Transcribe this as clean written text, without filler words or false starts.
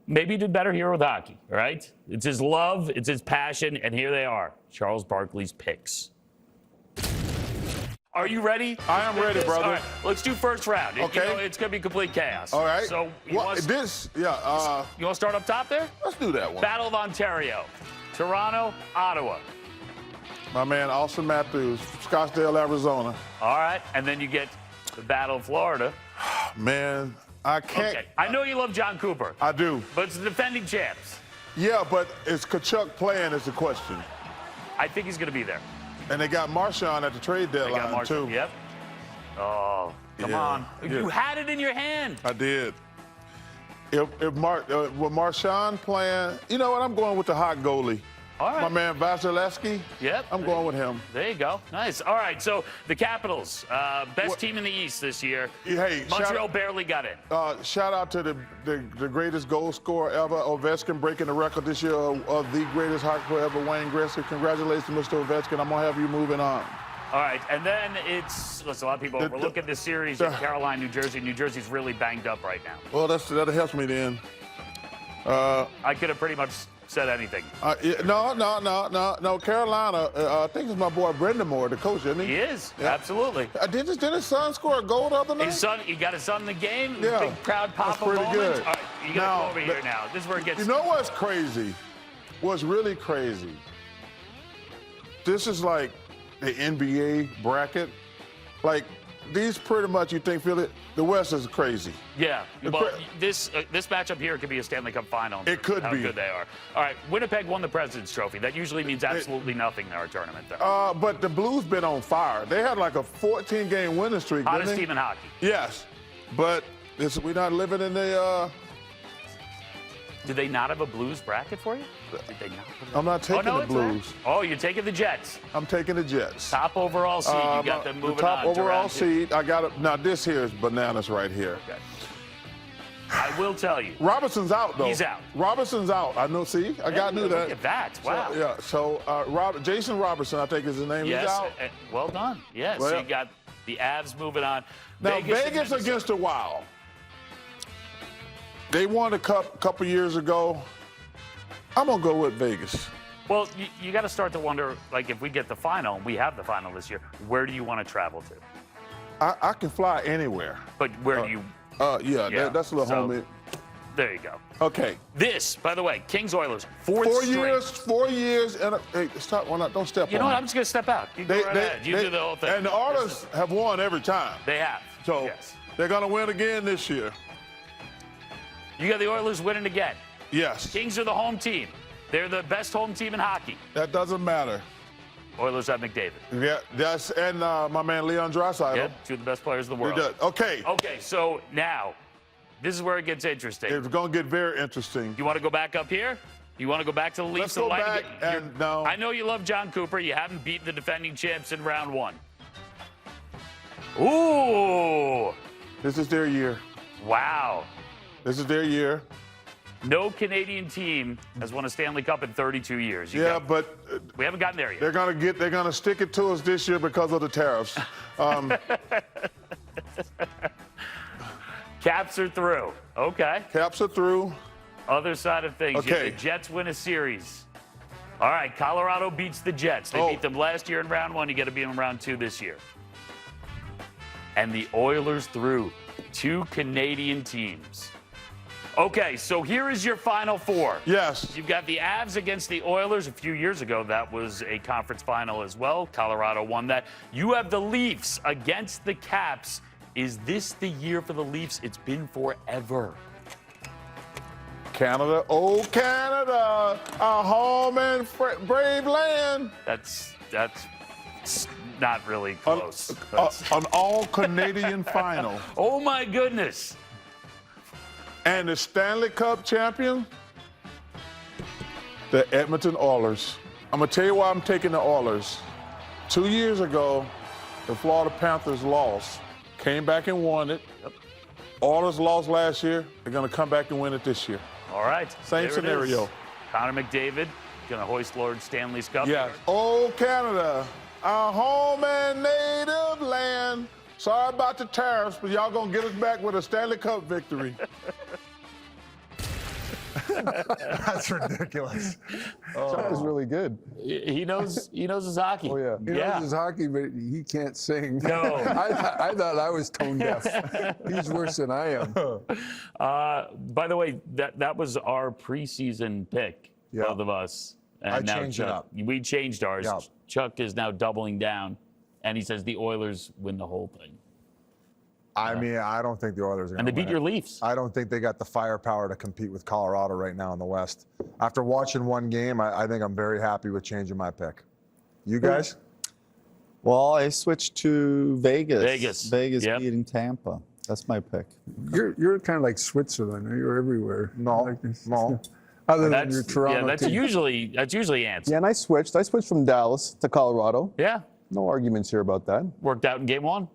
maybe he did better here with hockey, right? It's his love, it's his passion, and here they are, Charles Barkley's picks. Are you ready? I am ready, brother. All right, let's do first round. Okay. You know, it's going to be complete chaos. All right. So you want to start up top there? Let's do that one. Battle of Ontario, Toronto, Ottawa. My man, Austin Matthews, Scottsdale, Arizona. All right, and then you get the Battle of Florida. Man, I can't. Okay. I know you love John Cooper. I do. But it's the defending champs. Yeah, but is Tkachuk playing is the question. I think he's going to be there. And they got Marchand at the trade deadline, too. Yep. Oh, come on. Yeah. You had it in your hand. I did. With Marchand playing, you know what? I'm going with the hot goalie. All right. My man Vasilevsky. Yep. I'm going with him. There you go. Nice. All right. So the Capitals, best team in the East this year. Hey, Montreal barely got in. Shout out to the greatest goal scorer ever, Ovechkin, breaking the record this year of the greatest hockey player ever, Wayne Gretzky. Congratulations, Mr. Ovechkin. I'm gonna have you moving on. All right, and then listen, a lot of people overlook at this series in Carolina, New Jersey. New Jersey's really banged up right now. Well, that helps me then. I could have pretty much said anything. No. Carolina, I think it's my boy Brendan Moore, the coach, isn't he? He is, absolutely. Did his son score a goal the other night? He got his son in the game. Yeah. Big crowd pop-up That's pretty moment. good. All right, you got to go over here now. This is where it gets... You know what's crazy? What's really crazy? This is like the NBA bracket. Like, these pretty much, you think, Philly, the West is crazy. Yeah. Well, this matchup here could be a Stanley Cup final. It could be. How good they are. All right, Winnipeg won the President's Trophy. That usually means absolutely nothing in our tournament, though. But the Blues been on fire. They had like a 14-game winning streak, Hottest team in hockey. Yes. But we're not living in the... Did they not have a Blues bracket for you? Did they not? I'm not taking the Blues. Oh, you're taking the Jets. I'm taking the Jets. Top overall seed. You got them moving on. The top overall seed. I got it. Now, this here is bananas right here. Okay. I will tell you. Robertson's out, though. He's out. Robertson's out. I know. See, I knew that. Look at that. Wow. So Jason Robertson, I think is his name. Yes. He's out. Well done. Yes. Well, so you got the Avs moving on. Now, Vegas against the Wild. They won a couple years ago. I'm going to go with Vegas. Well, you got to start to wonder, like, if we get the final, we have the final this year, where do you want to travel to? I can fly anywhere. But where do you? That's a little homie. There you go. Okay. This, by the way, Kings Oilers, fourth straight. 4 years, and hey, stop! Don't step on. You know what? I'm just gonna step out. You go right ahead. You do the whole thing. And the Oilers have won every time. They have. So yes. They're gonna win again this year. You got the Oilers winning again. Yes. Kings are the home team. They're the best home team in hockey. That doesn't matter. Oilers have McDavid. Yeah, and my man Leon Draisaitl. Yeah, two of the best players in the world. Okay. Okay, so now, this is where it gets interesting. It's going to get very interesting. You want to go back up here? You want to go back to the Leafs? Let's go back no. I know you love John Cooper. You haven't beaten the defending champs in round one. Ooh. This is their year. Wow. This is their year. No Canadian team has won a Stanley Cup in 32 years. But we haven't gotten there yet. They're gonna stick it to us this year because of the tariffs. Caps are through. Okay. Caps are through. Other side of things. Okay. The Jets win a series. All right. Colorado beats the Jets. They beat them last year in round one. You got to beat them in round two this year. And the Oilers through. Two Canadian teams. Okay, so here is your Final Four. Yes. You've got the Avs against the Oilers. A few years ago, that was a conference final as well. Colorado won that. You have the Leafs against the Caps. Is this the year for the Leafs? It's been forever. Canada, oh Canada, our home and brave land. That's not really close. An all-Canadian final. Oh, my goodness. And the Stanley Cup champion, the Edmonton Oilers. I'm going to tell you why I'm taking the Oilers. 2 years ago, the Florida Panthers lost, came back and won it. Yep. Oilers lost last year. They're going to come back and win it this year. All right. Same scenario. Connor McDavid going to hoist Lord Stanley's Cup. Yeah. Oh, Canada, our home and native land. Sorry about the tariffs, but y'all going to get us back with a Stanley Cup victory. That's ridiculous. Chuck is really good. He knows his hockey. Oh, yeah. He knows his hockey, but he can't sing. No. I thought I was tone deaf. He's worse than I am. By the way, that was our preseason pick, Yeah. both of us. And I now changed it Chuck, up. We changed ours. Yeah. Chuck is now doubling down, and he says the Oilers win the whole thing. I mean, I don't think the Oilers are going And to they beat your Leafs. I don't think they got the firepower to compete with Colorado right now in the West. After watching one game, I think I'm very happy with changing my pick. You guys? Well, I switched to Vegas. Vegas, yep. beating Tampa. That's my pick. You're kind of like Switzerland. You're everywhere. No, Like this. no. Other than your Toronto that's team. usually answer. Yeah, and I switched. I switched from Dallas to Colorado. Yeah, No arguments here about that. worked out in game one.